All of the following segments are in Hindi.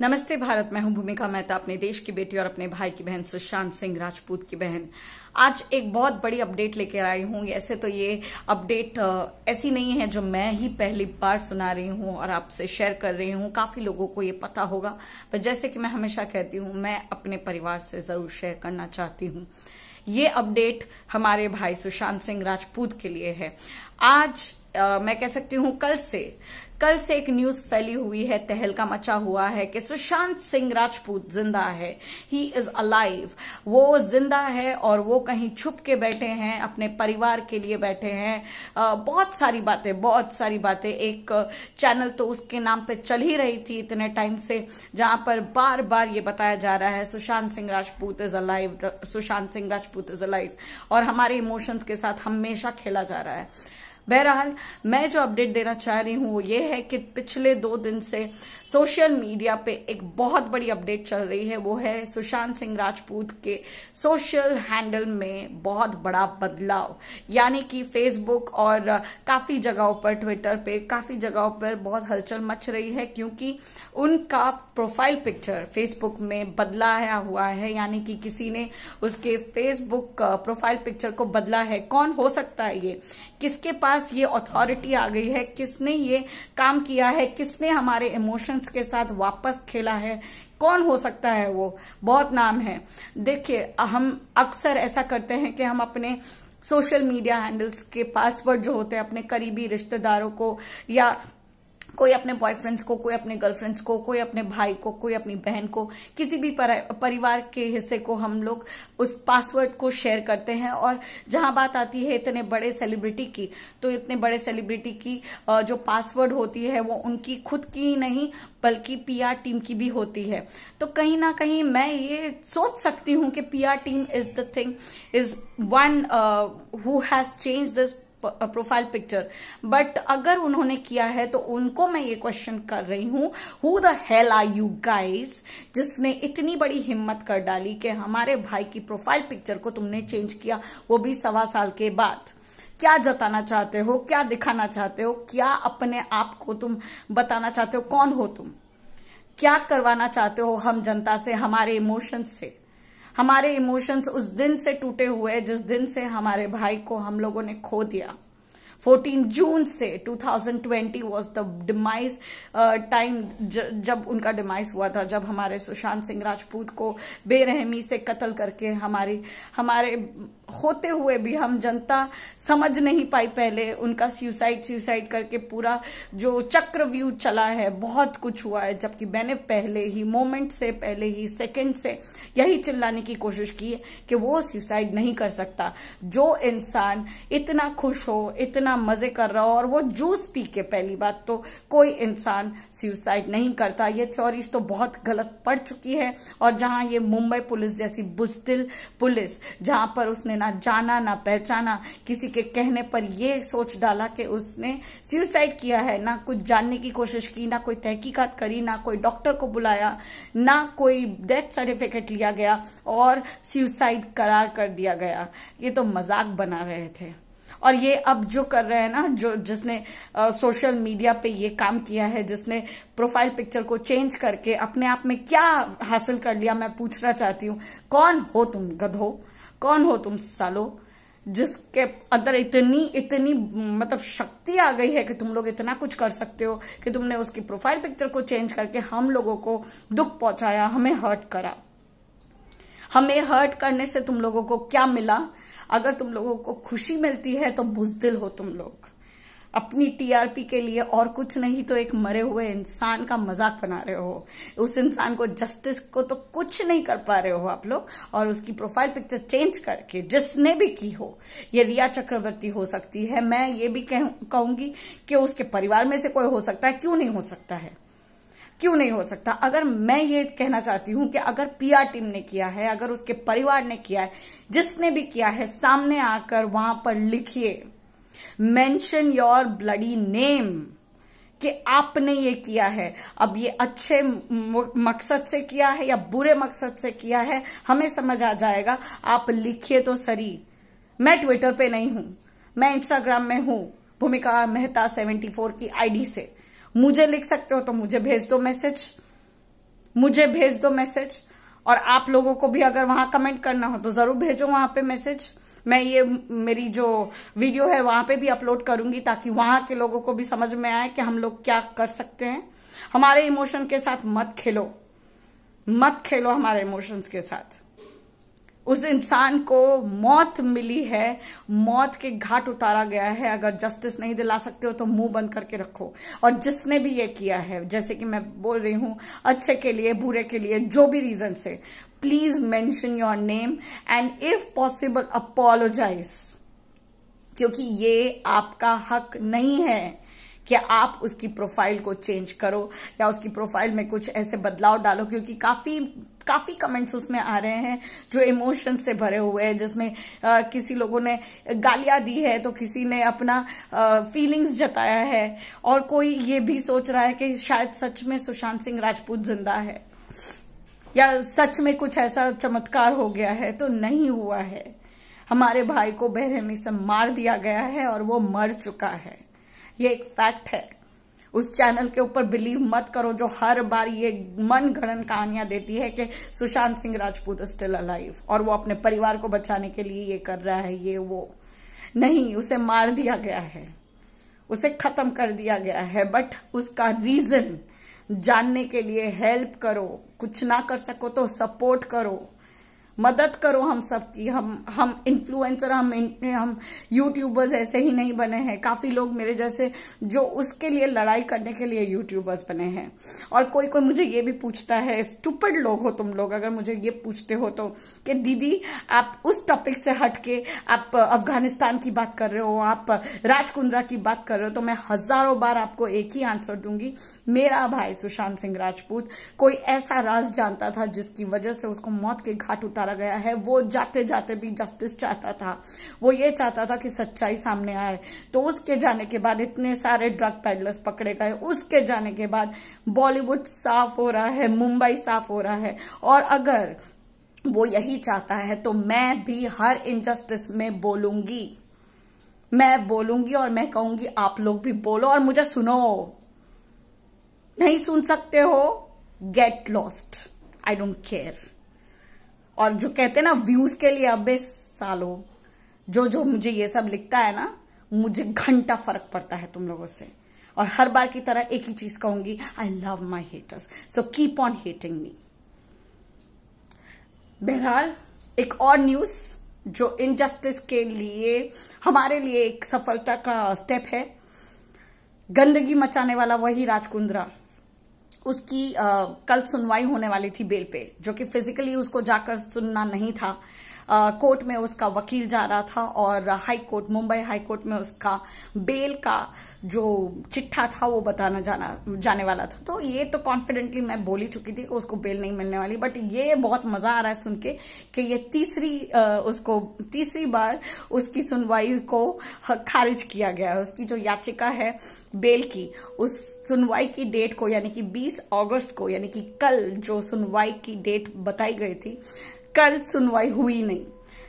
नमस्ते भारत। मैं हूं भूमिका मेहता, अपने देश की बेटी और अपने भाई की बहन सुशांत सिंह राजपूत की बहन। आज एक बहुत बड़ी अपडेट लेकर आई हूं। ऐसे तो ये अपडेट ऐसी नहीं है जो मैं ही पहली बार सुना रही हूं और आपसे शेयर कर रही हूं। काफी लोगों को ये पता होगा, पर जैसे कि मैं हमेशा कहती हूं, मैं अपने परिवार से जरूर शेयर करना चाहती हूं। ये अपडेट हमारे भाई सुशांत सिंह राजपूत के लिए है। आज मैं कह सकती हूं कल से एक न्यूज फैली हुई है, तहलका मचा हुआ है कि सुशांत सिंह राजपूत जिंदा है। He is alive. वो जिंदा है और वो कहीं छुप के बैठे हैं, अपने परिवार के लिए बैठे हैं। बहुत सारी बातें एक चैनल तो उसके नाम पे चल ही रही थी इतने टाइम से, जहां पर बार बार ये बताया जा रहा है Sushant Singh Rajput is alive, Sushant Singh Rajput is alive, और हमारे इमोशंस के साथ हमेशा खेला जा रहा है। बहरहाल मैं जो अपडेट देना चाह रही हूं वो ये है कि पिछले 2 दिन से सोशल मीडिया पे एक बहुत बड़ी अपडेट चल रही है। वो है सुशांत सिंह राजपूत के सोशल हैंडल में बहुत बड़ा बदलाव, यानी कि फेसबुक और काफी जगहों पर, ट्विटर पे काफी जगहों पर बहुत हलचल मच रही है, क्योंकि उनका प्रोफाइल पिक्चर फेसबुक में बदलाया हुआ है। यानी कि किसी ने उसके फेसबुक प्रोफाइल पिक्चर को बदला है। कौन हो सकता है ये? किसके पास ये अथॉरिटी आ गई है? किसने ये काम किया है? किसने हमारे इमोशंस के साथ वापस खेला है? कौन हो सकता है वो? बहुत नाम है। देखिए, हम अक्सर ऐसा करते हैं कि हम अपने सोशल मीडिया हैंडल्स के पासवर्ड जो होते हैं अपने करीबी रिश्तेदारों को, या कोई अपने बॉयफ्रेंड्स को, कोई अपने गर्लफ्रेंड्स को, कोई अपने भाई को, कोई अपनी बहन को, किसी भी परिवार के हिस्से को हम लोग उस पासवर्ड को शेयर करते हैं। और जहां बात आती है इतने बड़े सेलिब्रिटी की, तो इतने बड़े सेलिब्रिटी की जो पासवर्ड होती है वो उनकी खुद की नहीं बल्कि पीआर टीम की भी होती है। तो कहीं ना कहीं मैं ये सोच सकती हूं कि PR team is the thing, is one who has change this profile picture. But अगर उन्होंने किया है तो उनको मैं ये क्वेश्चन कर रही हूं, who the hell are you guys, जिसने इतनी बड़ी हिम्मत कर डाली कि हमारे भाई की प्रोफाइल पिक्चर को तुमने चेंज किया, वो भी 1.25 साल के बाद। क्या जताना चाहते हो? क्या दिखाना चाहते हो? क्या अपने आप को तुम बताना चाहते हो? कौन हो तुम? क्या करवाना चाहते हो हम जनता से, हमारे इमोशंस से? हमारे इमोशंस उस दिन से टूटे हुए जिस दिन से हमारे भाई को हम लोगों ने खो दिया। 14 जून से 2020 वॉज द डिमाइज टाइम, जब उनका डिमाइज हुआ था, जब हमारे सुशांत सिंह राजपूत को बेरहमी से कत्ल करके हमारे होते हुए भी हम जनता समझ नहीं पाई पहले उनका सुसाइड करके पूरा जो चक्रव्यूह चला है, बहुत कुछ हुआ है। जबकि मैंने पहले ही मोमेंट से, पहले ही सेकंड से यही चिल्लाने की कोशिश की है कि वो सुसाइड नहीं कर सकता। जो इंसान इतना खुश हो, इतना मजे कर रहा हो, और वो जूस पी के, पहली बात तो कोई इंसान सुसाइड नहीं करता। ये थ्योरीज तो बहुत गलत पड़ चुकी है। और जहां ये मुंबई पुलिस जैसी बुज़दिल पुलिस, जहां पर उसने ना जाना ना पहचाना, किसी के कहने पर ये सोच डाला कि उसने सुसाइड किया है, ना कुछ जानने की कोशिश की, ना कोई तहकीकात करी, ना कोई डॉक्टर को बुलाया, ना कोई डेथ सर्टिफिकेट लिया गया और सुसाइड करार कर दिया गया। ये तो मजाक बना रहे थे। और ये अब जो कर रहे हैं ना, जिसने सोशल मीडिया पे ये काम किया है, जिसने प्रोफाइल पिक्चर को चेंज करके अपने आप में क्या हासिल कर लिया, मैं पूछना चाहती हूँ, कौन हो तुम गधो? कौन हो तुम सालो, जिसके अंदर इतनी मतलब शक्ति आ गई है कि तुम लोग इतना कुछ कर सकते हो कि तुमने उसकी प्रोफाइल पिक्चर को चेंज करके हम लोगों को दुख पहुंचाया, हमें हर्ट करा। हमें हर्ट करने से तुम लोगों को क्या मिला? अगर तुम लोगों को खुशी मिलती है तो बुज़दिल हो तुम लोग। अपनी टीआरपी के लिए और कुछ नहीं तो एक मरे हुए इंसान का मजाक बना रहे हो। उस इंसान को, जस्टिस को तो कुछ नहीं कर पा रहे हो आप लोग। और उसकी प्रोफाइल पिक्चर चेंज करके, जिसने भी की हो, ये रिया चक्रवर्ती हो सकती है, मैं ये भी कहूंगी कि उसके परिवार में से कोई हो सकता है। क्यों नहीं हो सकता है? क्यों नहीं हो सकता? अगर मैं ये कहना चाहती हूं कि अगर पीआर टीम ने किया है, अगर उसके परिवार ने किया है, जिसने भी किया है, सामने आकर वहां पर लिखिए, मेंशन योर ब्लडी नेम कि आपने ये किया है। अब ये अच्छे मकसद से किया है या बुरे मकसद से किया है, हमें समझ आ जाएगा। आप लिखिए तो सही। मैं ट्विटर पे नहीं हूं, मैं इंस्टाग्राम में हूं, भूमिका मेहता 74 की आईडी से। मुझे लिख सकते हो तो मुझे भेज दो मैसेज। मुझे भेज दो मैसेज, और आप लोगों को भी अगर वहां कमेंट करना हो तो जरूर भेजो वहां पे मैसेज। मैं ये मेरी जो वीडियो है वहां पे भी अपलोड करूंगी ताकि वहां के लोगों को भी समझ में आए कि हम लोग क्या कर सकते हैं। हमारे इमोशन के साथ मत खेलो, मत खेलो हमारे इमोशंस के साथ। उस इंसान को मौत मिली है, मौत के घाट उतारा गया है। अगर जस्टिस नहीं दिला सकते हो तो मुंह बंद करके रखो। और जिसने भी ये किया है, जैसे कि मैं बोल रही हूं, अच्छे के लिए बुरे के लिए जो भी रीजन से, please mention your name and if possible apologize, क्योंकि ये आपका हक नहीं है कि आप उसकी प्रोफाइल को चेंज करो या उसकी प्रोफाइल में कुछ ऐसे बदलाव डालो, क्योंकि काफी कमेंट्स उसमें आ रहे हैं जो इमोशन से भरे हुए हैं, जिसमें किसी लोगों ने गालियां दी है तो किसी ने अपना फीलिंग्स जताया है, और कोई ये भी सोच रहा है कि शायद सच में सुशांत सिंह राजपूत जिंदा है या सच में कुछ ऐसा चमत्कार हो गया है। तो नहीं हुआ है। हमारे भाई को बेरहमी से मार दिया गया है और वो मर चुका है। ये एक फैक्ट है। उस चैनल के ऊपर बिलीव मत करो जो हर बार ये मन गढ़ंत कहानियां देती है कि सुशांत सिंह राजपूत स्टिल अलाइव और वो अपने परिवार को बचाने के लिए ये कर रहा है, ये वो नहीं। उसे मार दिया गया है, उसे खत्म कर दिया गया है। बट उसका रीजन जानने के लिए हेल्प करो। कुछ ना कर सको तो सपोर्ट करो, मदद करो हम सबकी। हम इन्फ्लुएंसर, हम यूट्यूबर्स ऐसे ही नहीं बने हैं। काफी लोग मेरे जैसे जो उसके लिए लड़ाई करने के लिए यूट्यूबर्स बने हैं। और कोई कोई मुझे ये भी पूछता है, स्टूपिड लोग हो तुम लोग अगर मुझे ये पूछते हो तो, कि दीदी आप उस टॉपिक से हटके आप अफगानिस्तान की बात कर रहे हो, आप राज कुंद्रा की बात कर रहे हो, तो मैं हजारों बार आपको एक ही आंसर दूंगी। मेरा भाई सुशांत सिंह राजपूत कोई ऐसा राज जानता था जिसकी वजह से उसको मौत के घाट उतारा गया है। वो जाते जाते भी जस्टिस चाहता था, वो ये चाहता था कि सच्चाई सामने आए। तो उसके जाने के बाद इतने सारे ड्रग पेडलर्स पकड़े गए, उसके जाने के बाद बॉलीवुड साफ हो रहा है, मुंबई साफ हो रहा है। और अगर वो यही चाहता है तो मैं भी हर इनजस्टिस में बोलूंगी, मैं बोलूंगी और मैं कहूंगी आप लोग भी बोलो और मुझे सुनो। नहीं सुन सकते हो, get lost, I don't care. और जो कहते हैं ना व्यूज के लिए, अबे सालो जो मुझे ये सब लिखता है ना, मुझे घंटा फर्क पड़ता है तुम लोगों से। और हर बार की तरह एक ही चीज कहूंगी, I love my haters, so keep on hating me. बहरहाल एक और न्यूज जो इनजस्टिस के लिए हमारे लिए एक सफलता का स्टेप है। गंदगी मचाने वाला वही राज कुंद्रा, उसकी कल सुनवाई होने वाली थी बेल पे, जो कि फिजिकली उसको जाकर सुनना नहीं था। कोर्ट में उसका वकील जा रहा था और high court, Mumbai high court में उसका बेल का जो चिट्ठा था वो बताना जाने वाला था। तो ये तो कॉन्फिडेंटली मैं बोल ही चुकी थी कि उसको बेल नहीं मिलने वाली। बट ये बहुत मजा आ रहा है सुन के कि ये तीसरी बार उसकी सुनवाई को खारिज किया गया है। उसकी जो याचिका है बेल की, उस सुनवाई की डेट को यानी कि 20 अगस्त को, यानी कि कल जो सुनवाई की डेट बताई गई थी, कल सुनवाई हुई नहीं।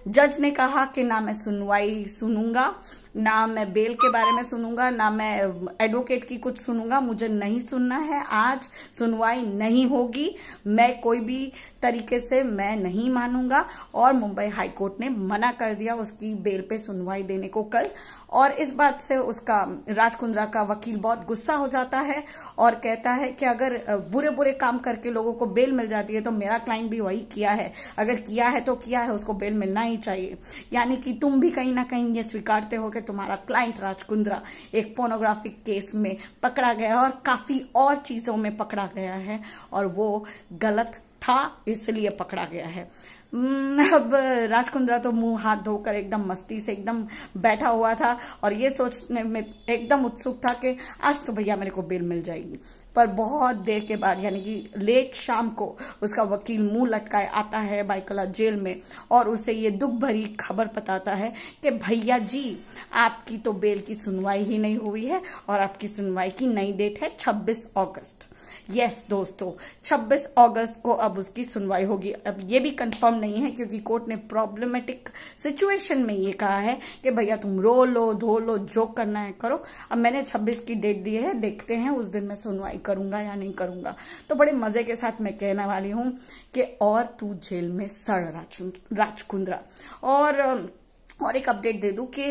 जज ने कहा कि ना मैं सुनवाई सुनूंगा, ना मैं बेल के बारे में सुनूंगा, ना मैं एडवोकेट की कुछ सुनूंगा, मुझे नहीं सुनना है। आज सुनवाई नहीं होगी, मैं कोई भी तरीके से मैं नहीं मानूंगा। और मुंबई हाई कोर्ट ने मना कर दिया उसकी बेल पे सुनवाई देने को कल। और इस बात से उसका राज कुंद्रा का वकील बहुत गुस्सा हो जाता है और कहता है कि अगर बुरे बुरे काम करके लोगों को बेल मिल जाती है तो मेरा क्लाइंट भी वही किया है, अगर किया है तो किया है, उसको बेल मिलना ही चाहिए। यानी कि तुम भी कहीं ना कहीं ये स्वीकारते हो कि तुम्हारा क्लाइंट राज कुंद्रा एक पोर्नोग्राफिक केस में पकड़ा गया और काफी और चीजों में पकड़ा गया है और वो गलत था, इसलिए पकड़ा गया है। अब राज कुंद्रा तो मुंह हाथ धोकर एकदम मस्ती से एकदम बैठा हुआ था और ये सोचने में एकदम उत्सुक था कि आज तो भैया मेरे को बेल मिल जाएगी। पर बहुत देर के बाद यानी कि लेट शाम को उसका वकील मुंह लटकाए आता है बाइकला जेल में और उसे ये दुख भरी खबर बताता है कि भैया जी आपकी तो बेल की सुनवाई ही नहीं हुई है और आपकी सुनवाई की नई डेट है 26 अगस्त। यस दोस्तों, 26 अगस्त को अब उसकी सुनवाई होगी। अब ये भी कंफर्म नहीं है क्योंकि कोर्ट ने प्रॉब्लमेटिक सिचुएशन में ये कहा है कि भैया तुम रो लो, धो लो, जो करना है करो। अब मैंने 26 की डेट दी है, देखते हैं उस दिन मैं सुनवाई करूंगा या नहीं करूंगा। तो बड़े मजे के साथ मैं कहने वाली हूं कि और तू जेल में सड़ राज कुंद्रा। और एक अपडेट दे दूं कि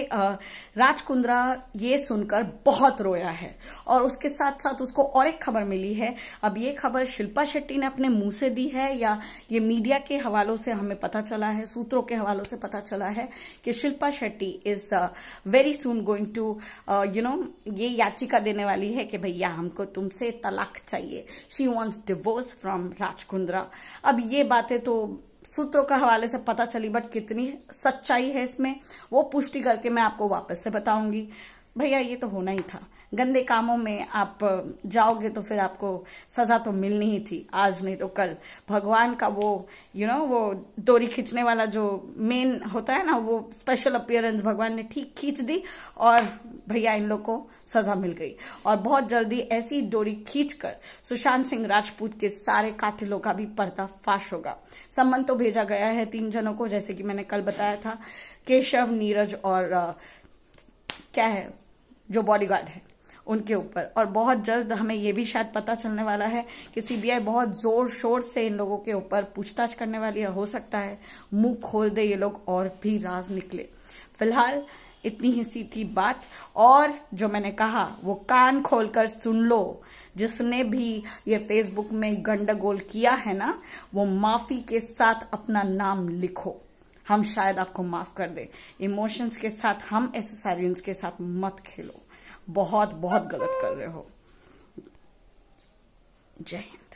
राज कुंद्रा ये सुनकर बहुत रोया है और उसके साथ साथ उसको और एक खबर मिली है। अब ये खबर शिल्पा शेट्टी ने अपने मुंह से दी है या ये मीडिया के हवालों से हमें पता चला है, सूत्रों के हवालों से पता चला है कि Shilpa Shetty is very soon going to ये याचिका देने वाली है कि भैया हमको तुमसे तलाक चाहिए। She wants divorce from Raj Kundra. अब ये बातें तो सूत्रों के हवाले से पता चली, बट कितनी सच्चाई है इसमें वो पुष्टि करके मैं आपको वापस से बताऊंगी। भैया ये तो होना ही था, गंदे कामों में आप जाओगे तो फिर आपको सजा तो मिलनी ही थी, आज नहीं तो कल। भगवान का वो वो डोरी खींचने वाला जो मेन होता है ना, वो स्पेशल अपीयरेंस भगवान ने ठीक खींच दी और भैया इन लोग को सजा मिल गई। और बहुत जल्दी ऐसी डोरी खींचकर सुशांत सिंह राजपूत के सारे कातिलों का भी पर्दाफाश होगा। सम्मन तो भेजा गया है 3 जनों को, जैसे कि मैंने कल बताया था, केशव, नीरज और क्या है जो बॉडीगार्ड है उनके ऊपर। और बहुत जल्द हमें ये भी शायद पता चलने वाला है कि सीबीआई बहुत जोर शोर से इन लोगों के ऊपर पूछताछ करने वाली है। हो सकता है मुंह खोल दे ये लोग और भी राज निकले। फिलहाल इतनी ही सी थी बात, और जो मैंने कहा वो कान खोलकर सुन लो। जिसने भी ये फेसबुक में गंडगोल किया है ना, वो माफी के साथ अपना नाम लिखो, हम शायद आपको माफ कर दे। इमोशंस के साथ, हम एसेसरियंस के साथ मत खेलो, बहुत बहुत गलत कर रहे हो। जय हिंद।